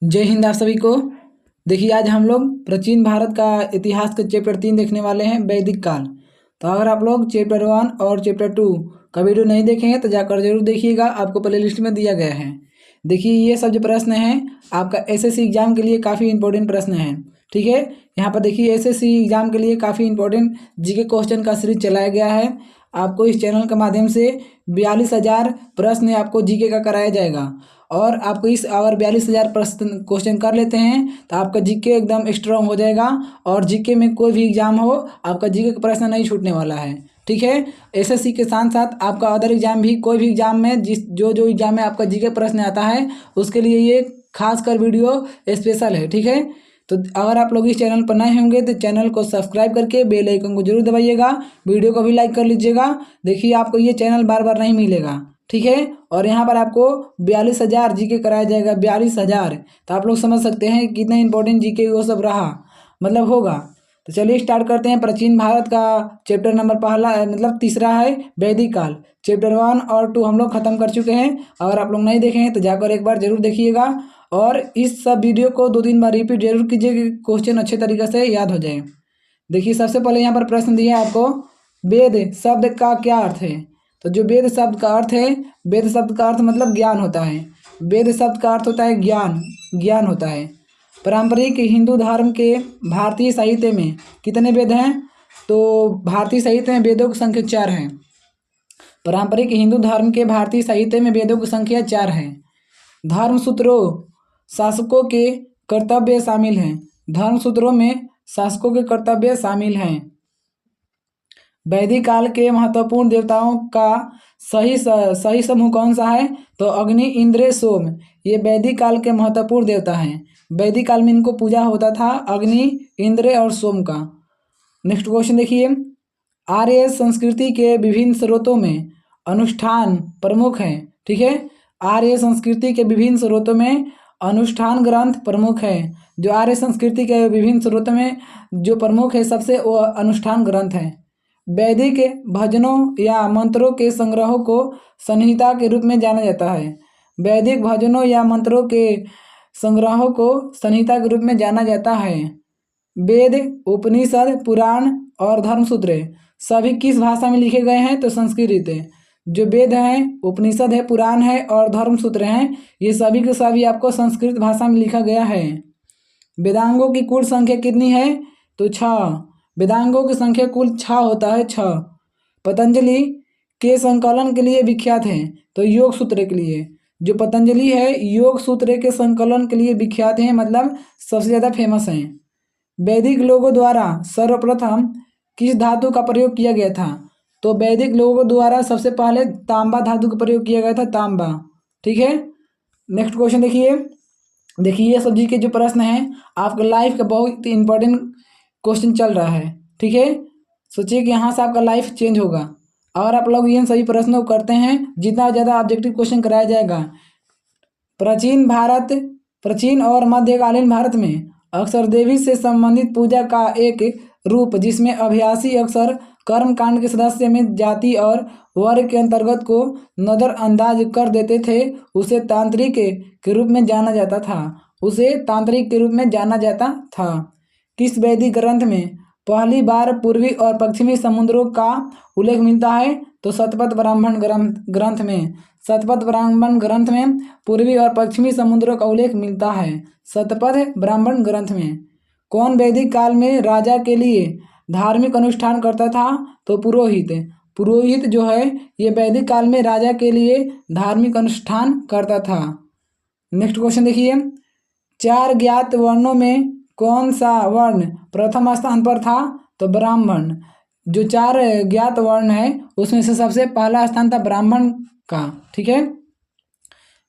जय हिंद आप सभी को। देखिए आज हम लोग प्राचीन भारत का इतिहास के चैप्टर 3 देखने वाले हैं, वैदिक काल। तो अगर आप लोग चैप्टर 1 और चैप्टर 2 का वीडियो नहीं देखेंगे तो जाकर जरूर देखिएगा, आपको प्लेलिस्ट में दिया गया है। देखिए ये सब जो प्रश्न हैं आपका एसएससी एग्जाम के लिए काफ़ी इंपॉर्टेंट प्रश्न हैं, ठीक है। यहाँ पर देखिए एसएससी एग्जाम के लिए काफ़ी इंपॉर्टेंट जीके क्वेश्चन का सीरीज चलाया गया है। आपको इस चैनल के माध्यम से 42,000 प्रश्न आपको जीके का कराया जाएगा और आपको इस अगर 42,000 प्रश्न क्वेश्चन कर लेते हैं तो आपका जीके एकदम स्ट्रांग हो जाएगा और जीके में कोई भी एग्जाम हो आपका जीके का प्रश्न नहीं छूटने वाला है, ठीक है। एसएससी के साथ साथ आपका अदर एग्जाम भी कोई भी एग्जाम में जो एग्जाम में आपका जीके प्रश्न आता है उसके लिए ये खासकर वीडियो स्पेशल है, ठीक है। तो अगर आप लोग इस चैनल पर नए होंगे तो चैनल को सब्सक्राइब करके बेल आइकन को जरूर दबाइएगा, वीडियो को भी लाइक कर लीजिएगा। देखिए आपको ये चैनल बार बार नहीं मिलेगा, ठीक है। और यहाँ पर आपको 42,000 जीके कराया जाएगा, 42,000। तो आप लोग समझ सकते हैं कितना इंपॉर्टेंट जीके वो सब रहा मतलब होगा। तो चलिए स्टार्ट करते हैं। प्राचीन भारत का चैप्टर नंबर पहला मतलब तीसरा है वैदिक काल। चैप्टर 1 और 2 हम लोग खत्म कर चुके हैं। अगर आप लोग नहीं देखे हैं तो जाकर एक बार जरूर देखिएगा और इस सब वीडियो को 2-3 बार रिपीट जरूर कीजिए कि क्वेश्चन अच्छे तरीके से याद हो जाए। देखिए सबसे पहले यहाँ पर प्रश्न दिया है आपको, वेद शब्द का क्या अर्थ है। तो जो वेद शब्द का अर्थ है, वेद शब्द का अर्थ मतलब ज्ञान होता है। वेद शब्द का अर्थ होता है ज्ञान, ज्ञान होता है। पारंपरिक हिंदू धर्म के भारतीय साहित्य में कितने वेद हैं। तो भारतीय साहित्य में वेदों की संख्या 4 है। पारंपरिक हिंदू धर्म के भारतीय साहित्य में वेदों की संख्या 4 है। धर्मसूत्रों शासकों के कर्तव्य शामिल हैं। धर्मसूत्रों में शासकों के कर्तव्य शामिल हैं। वैदिक काल के महत्वपूर्ण देवताओं का सही समूह कौन सा है। तो अग्नि, इंद्र, सोम, ये वैदिक काल के महत्वपूर्ण देवता हैं। वैदिक काल में इनको पूजा होता था, अग्नि, इंद्र और सोम का। नेक्स्ट क्वेश्चन देखिए, आर्य संस्कृति के विभिन्न स्रोतों में अनुष्ठान प्रमुख हैं, ठीक है। आर्य संस्कृति के विभिन्न स्रोतों में अनुष्ठान ग्रंथ प्रमुख है। जो आर्य संस्कृति के विभिन्न स्रोतों में जो प्रमुख है सबसे वो अनुष्ठान ग्रंथ है। वैदिक भजनों या मंत्रों के संग्रहों को संहिता के रूप में जाना जाता है। वैदिक भजनों या मंत्रों के संग्रहों को संहिता के रूप में जाना जाता है। वेद, उपनिषद, पुराण और धर्मसूत्र सभी किस भाषा में लिखे गए हैं। तो संस्कृत। जो वेद हैं, उपनिषद है, पुराण है और धर्मसूत्र हैं, ये सभी के सभी आपको संस्कृत भाषा में लिखा गया है। वेदांगों की कुल संख्या कितनी है। तो 6। वेदांगों की संख्या कुल 6 होता है, 6। पतंजलि के संकलन के लिए विख्यात है। तो योग सूत्र के लिए जो पतंजलि है योग सूत्र के संकलन के लिए विख्यात है, मतलब सबसे ज़्यादा फेमस हैं। वैदिक लोगों द्वारा सर्वप्रथम किस धातु का प्रयोग किया गया था। तो वैदिक लोगों द्वारा सबसे पहले तांबा धातु का प्रयोग किया गया था, तांबा, ठीक है। नेक्स्ट क्वेश्चन देखिए ये सब्जी के जो प्रश्न हैं आपके लाइफ का बहुत इंपॉर्टेंट क्वेश्चन चल रहा है, ठीक है। सोचिए कि यहाँ से आपका लाइफ चेंज होगा और आप लोग इन सभी प्रश्नों को करते हैं, जितना ज़्यादा ऑब्जेक्टिव क्वेश्चन कराया जाएगा। प्राचीन और मध्यकालीन भारत में अक्सर देवी से संबंधित पूजा का एक रूप जिसमें अभ्यासी अक्सर कर्मकांड के सदस्य में जाति और वर्ग के अंतर्गत को नज़रअंदाज कर देते थे, उसे तांत्रिक के रूप में जाना जाता था। उसे तांत्रिक के रूप में जाना जाता था। किस वैदिक ग्रंथ में पहली बार पूर्वी और पश्चिमी समुद्रों का उल्लेख मिलता है। तो शतपथ ब्राह्मण ग्रंथ में, शतपथ ब्राह्मण ग्रंथ में पूर्वी और पश्चिमी समुद्रों का उल्लेख मिलता है, शतपथ ब्राह्मण ग्रंथ में। कौन वैदिक काल में राजा के लिए धार्मिक अनुष्ठान करता था। तो पुरोहित। पुरोहित जो है ये वैदिक काल में राजा के लिए धार्मिक अनुष्ठान करता था। नेक्स्ट क्वेश्चन देखिए, 4 ज्ञात वर्णों में कौन सा वर्ण प्रथम स्थान पर था। तो ब्राह्मण। जो 4 ज्ञात वर्ण है उसमें से सबसे पहला स्थान था ब्राह्मण का, ठीक है।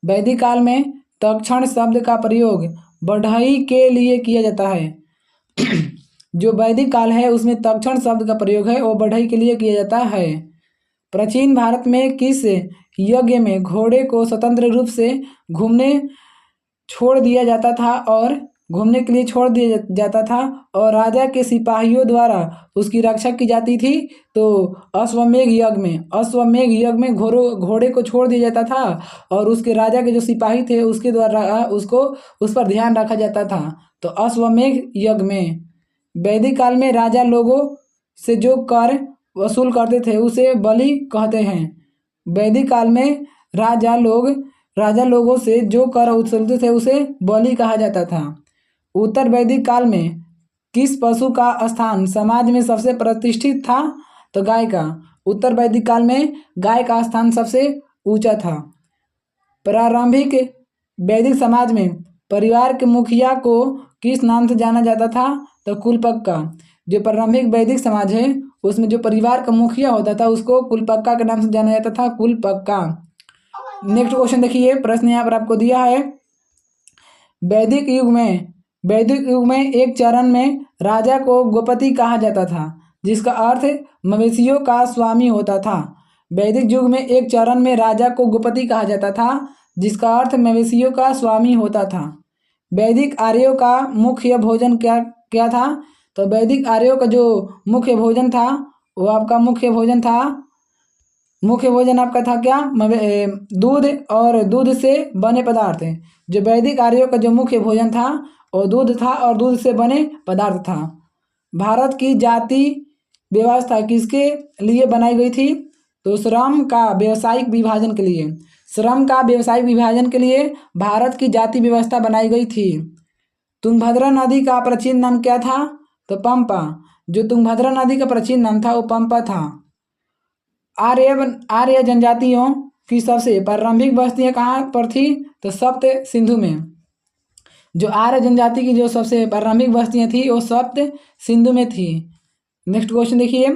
वैदिक काल में तक्षण शब्द का प्रयोग बढ़ई के लिए किया जाता है। जो वैदिक काल है उसमें तक्षण शब्द का प्रयोग है वो बढ़ई के लिए किया जाता है। प्राचीन भारत में किस यज्ञ में घोड़े को स्वतंत्र रूप से घूमने छोड़ दिया जाता था और घूमने के लिए छोड़ दिया जाता था और राजा के सिपाहियों द्वारा उसकी रक्षा की जाती थी। तो अश्वमेध यज्ञ में घोड़े को छोड़ दिया जाता था और उसके राजा के जो सिपाही थे उसके द्वारा उसको उस पर ध्यान रखा जाता था। तो अश्वमेध यज्ञ में वैदिक काल में राजा लोगों से जो कर वसूल करते थे उसे बलि कहते हैं। वैदिक काल में राजा लोगों से जो कर वसूलते थे उसे बलि कहा जाता था। उत्तर वैदिक काल में किस पशु का स्थान समाज में सबसे प्रतिष्ठित था? तो गाय का। उत्तर वैदिक काल में गाय का स्थान सबसे ऊंचा था। प्रारंभिक वैदिक समाज में परिवार के मुखिया को किस नाम से जाना जाता था? तो कुलपक्का। जो प्रारंभिक वैदिक समाज है उसमें जो परिवार का मुखिया होता था उसको कुलपक्का के नाम से जाना जाता था, कुलपक्का। नेक्स्ट क्वेश्चन देखिए, प्रश्न यहाँ पर आपको दिया है। वैदिक युग में एक चरण में राजा को गोपति कहा जाता था जिसका अर्थ मवेशियों का स्वामी होता था। वैदिक युग में एक चरण में राजा को गोपति कहा जाता था जिसका अर्थ मवेशियों का स्वामी होता था। वैदिक आर्यों का मुख्य भोजन क्या था? तो वैदिक आर्यों का जो मुख्य भोजन था वो आपका मुख्य भोजन आपका था क्या? दूध और दूध से बने पदार्थ। जो वैदिक आर्यों का जो मुख्य भोजन था वो दूध था और दूध से बने पदार्थ था। भारत की जाति व्यवस्था किसके लिए बनाई गई थी? तो श्रम का व्यावसायिक विभाजन के लिए भारत की जाति व्यवस्था बनाई गई थी। तुंगभद्रा नदी का प्राचीन नाम क्या था? तो पंपा। जो तुंगभद्रा नदी का प्राचीन नाम था वो पंपा था। आर्य जनजातियों की सबसे प्रारंभिक बस्तियां कहाँ पर थी? तो सप्त सिंधु में। जो आर्य जनजाति की जो सबसे प्रारंभिक बस्तियां थी वो सप्त सिंधु में थी। नेक्स्ट क्वेश्चन देखिए,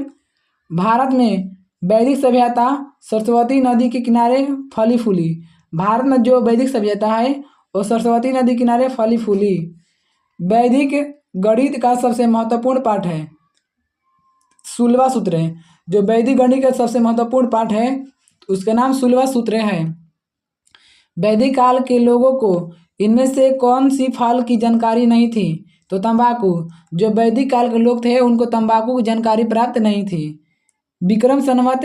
भारत में वैदिक सभ्यता सरस्वती नदी के किनारे फली फूली। भारत में जो वैदिक सभ्यता है वो सरस्वती नदी किनारे फली फूली। वैदिक गणित का सबसे महत्वपूर्ण पाठ है 16वां सूत्र है। जो वैदिक गणित का सबसे महत्वपूर्ण पाठ है उसका नाम 16वां सूत्र है। वैदिक काल के लोगों को इनमें से कौन सी फल की जानकारी नहीं थी? तो तंबाकू। जो वैदिक काल के लोग थे उनको तंबाकू की जानकारी प्राप्त नहीं थी। विक्रम संवत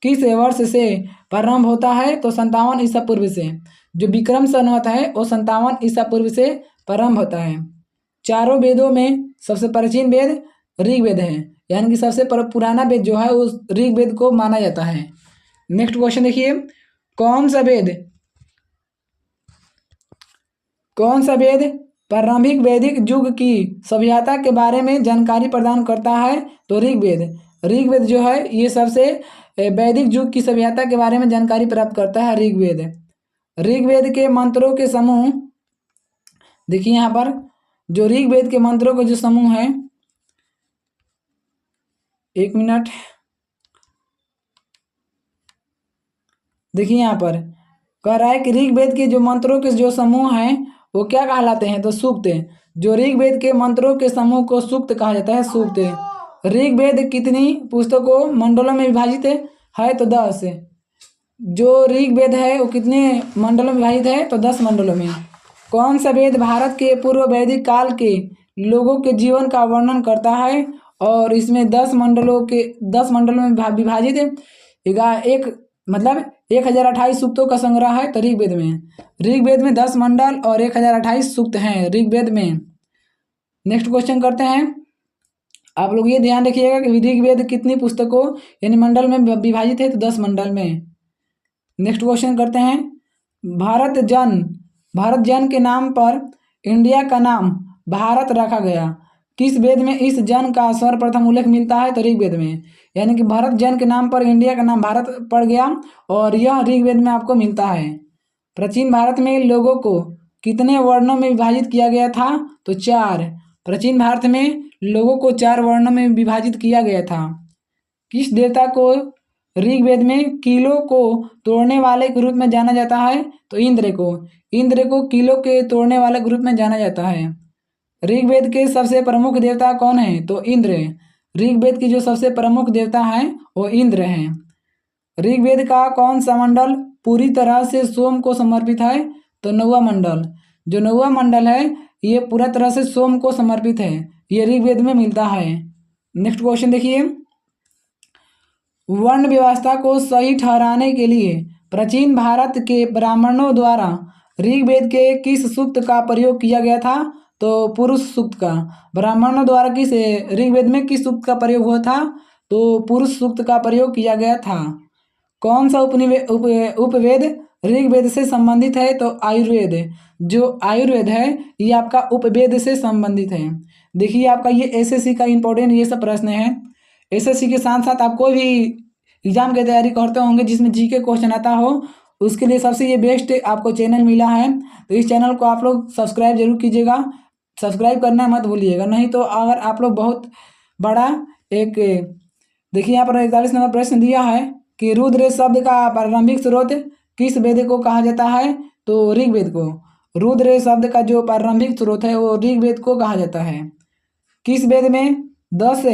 किस वर्ष से प्रारंभ होता है? तो 57 ईसा पूर्व से। जो विक्रम संवत है वो 57 ईसा पूर्व से प्रारंभ होता है। चारों वेदों में सबसे प्राचीन वेद ऋग्वेद है, यानी कि सबसे पुराना वेद जो है उस ऋग्वेद को माना जाता है। नेक्स्ट क्वेश्चन देखिए, कौन सा वेद प्रारंभिक वैदिक युग की सभ्यता के बारे में जानकारी प्रदान करता है? तो ऋग्वेद जो है ये सबसे वैदिक युग की सभ्यता के बारे में जानकारी प्राप्त करता है ऋग्वेद के मंत्रों के समूह। देखिए यहाँ पर जो ऋग्वेद के मंत्रों के जो समूह है, एक मिनट, देखिए यहाँ पर कह रहा है कि ऋग्वेद के जो मंत्रों के जो समूह हैं वो क्या कहलाते हैं? तो सूक्त। जो ऋग्वेद के मंत्रों के समूह को सूक्त कहा जाता है, सूक्त। ऋग्वेद कितनी पुस्तकों मंडलों में विभाजित है? तो 10। जो ऋग्वेद है वो कितने मंडलों में विभाजित है? तो 10 मंडलों में। कौन सा वेद भारत के पूर्व वैदिक काल के लोगों के जीवन का वर्णन करता है? और इसमें 10 मंडलों में विभाजित एक 1028 सूक्तों का संग्रह है। तो ऋग्वेद में 10 मंडल और 1028 सूक्त हैं ऋग्वेद में। नेक्स्ट क्वेश्चन करते हैं। आप लोग ये ध्यान रखिएगा कि ऋग्वेद कितनी पुस्तकों यानी मंडल में विभाजित है? तो 10 मंडल में। नेक्स्ट क्वेश्चन करते हैं, भारत जन के नाम पर इंडिया का नाम भारत रखा गया। किस वेद में इस जन का सर्वप्रथम उल्लेख मिलता है? तो ऋग्वेद में। यानी कि भारत जन के नाम पर इंडिया का नाम भारत पड़ गया और यह ऋग्वेद में आपको मिलता है। प्राचीन भारत में लोगों को कितने वर्णों में विभाजित किया गया था? तो 4। प्राचीन भारत में लोगों को 4 वर्णों में विभाजित किया गया था। किस देवता को ऋग्वेद में कीलों को तोड़ने वाले के रूप में जाना जाता है? तो इंद्र को कीलों के तोड़ने वाले के रूप में जाना जाता है। ऋग्वेद के सबसे प्रमुख देवता कौन है? तो इंद्र। ऋग्वेद की जो सबसे प्रमुख देवता हैं वो इंद्र हैं। ऋग्वेद का कौन सा मंडल पूरी तरह से सोम को समर्पित है? तो 9वां मंडल। जो 9वां मंडल है ये पूरा तरह से सोम को समर्पित है, ये ऋग्वेद में मिलता है। नेक्स्ट क्वेश्चन देखिए, वर्ण व्यवस्था को सही ठहराने के लिए प्राचीन भारत के ब्राह्मणों द्वारा ऋग्वेद के किस सूक्त का प्रयोग किया गया था? तो पुरुष सूक्त का। ब्राह्मणों द्वारा किस ऋग्वेद में किस सूक्त का प्रयोग हुआ था? तो पुरुष सूक्त का प्रयोग किया गया था। कौन सा उपवेद ऋग्वेद से संबंधित है? तो आयुर्वेद। जो आयुर्वेद है ये आपका उपवेद से संबंधित है। देखिए आपका ये एसएससी का इम्पोर्टेंट ये सब प्रश्न है। एसएससी के साथ साथ आप कोई भी एग्जाम की तैयारी करते होंगे जिसमें जीके क्वेश्चन आता हो, उसके लिए सबसे ये बेस्ट आपको चैनल मिला है। तो इस चैनल को आप लोग सब्सक्राइब जरूर कीजिएगा, सब्सक्राइब करना मत भूलिएगा, नहीं तो अगर आप लोग बहुत बड़ा एक देखिए यहाँ पर 41 नंबर प्रश्न दिया है कि रुद्र शब्द का प्रारंभिक स्रोत किस वेद को कहा जाता है? तो ऋग्वेद को। रुद्र शब्द का जो प्रारंभिक स्रोत है वो ऋग्वेद को कहा जाता है। किस वेद में 10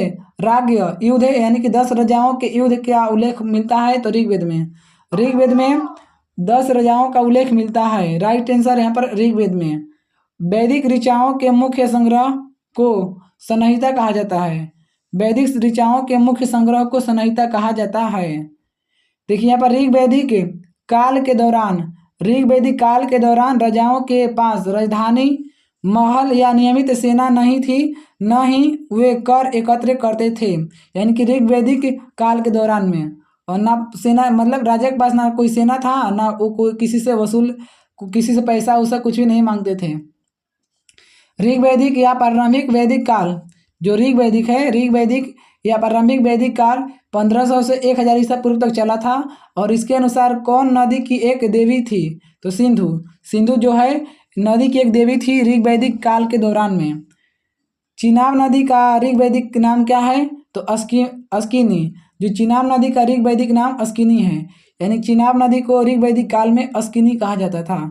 राज्य युद्ध यानी कि 10 राजाओं के युद्ध का उल्लेख मिलता है? तो ऋग्वेद में। ऋग्वेद में 10 राजाओं का उल्लेख मिलता है। राइट आंसर यहाँ पर ऋग्वेद में। वैदिक ऋचाओं के मुख्य संग्रह को संहिता कहा जाता है। वैदिक ऋचाओं के मुख्य संग्रह को संहिता कहा जाता है। देखिए यहाँ पर ऋग्वैदिक काल के दौरान राजाओं के पास राजधानी, महल या नियमित सेना नहीं थी, न ही वे कर एकत्र करते थे। यानी कि ऋग्वैदिक काल के दौरान में, और ना सेना मतलब राजा के पास ना कोई सेना था, ना वो कोई किसी से पैसा उसा कुछ भी नहीं मांगते थे। ऋग्वैदिक या प्रारंभिक वैदिक काल जो ऋग्वैदिक है, ऋग्वैदिक या प्रारंभिक वैदिक काल 1500 से 1000 ईसा पूर्व तक चला था। और इसके अनुसार कौन नदी की एक देवी थी? तो सिंधु जो है नदी की एक देवी थी ऋग्वैदिक काल के दौरान में। चिनाब नदी का ऋग्वैदिक नाम क्या है? तो अस्किनी। जो चिनाब नदी का ऋग्वैदिक नाम अस्किनी है, यानी चिनाब नदी को ऋग्वैदिक काल में अस्किनी कहा जाता था।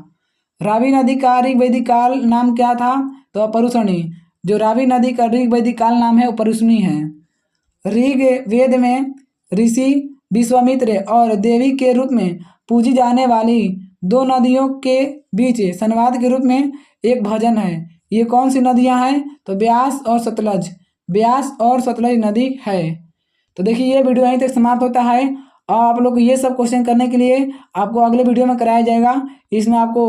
रावी नदी का ऋग्वैदिक काल नाम क्या था? तो परुषणी। जो रावी नदी का ऋग्वैदिक काल नाम है वो परुषणी है। ऋग्वेद में ऋषि विश्वामित्र और देवी के रूप में पूजी जाने वाली 2 नदियों के बीच संवाद के रूप में एक भजन है। ये कौन सी नदियां हैं? तो ब्यास और सतलज नदी है। तो देखिए ये वीडियो यहीं तक समाप्त होता है। और आप लोग ये सब क्वेश्चन करने के लिए आपको अगले वीडियो में कराया जाएगा। इसमें आपको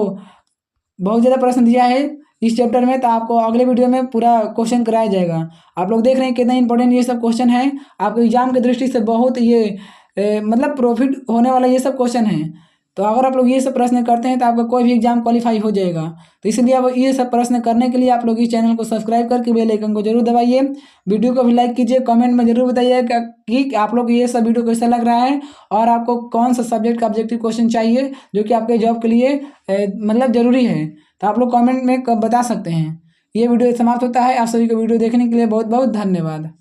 बहुत ज़्यादा प्रश्न दिया है इस चैप्टर में, तो आपको अगले वीडियो में पूरा क्वेश्चन कराया जाएगा। आप लोग देख रहे हैं कितना इंपॉर्टेंट ये सब क्वेश्चन है। आपको एग्जाम की दृष्टि से बहुत ये मतलब प्रॉफिट होने वाला ये सब क्वेश्चन है। तो अगर आप लोग ये सब प्रश्न करते हैं तो आपका कोई भी एग्जाम क्वालिफाई हो जाएगा। तो इसलिए अब ये सब प्रश्न करने के लिए आप लोग इस चैनल को सब्सक्राइब करके बेल आइकन को जरूर दबाइए। वीडियो को भी लाइक कीजिए, कमेंट में जरूर बताइए कि आप लोग ये सब वीडियो कैसा लग रहा है और आपको कौन सा सब्जेक्ट का ऑब्जेक्टिव क्वेश्चन चाहिए जो कि आपके जॉब के लिए मतलब ज़रूरी है। तो आप लोग कमेंट में बता सकते हैं। ये वीडियो समाप्त होता है। आप सभी को वीडियो देखने के लिए बहुत बहुत धन्यवाद।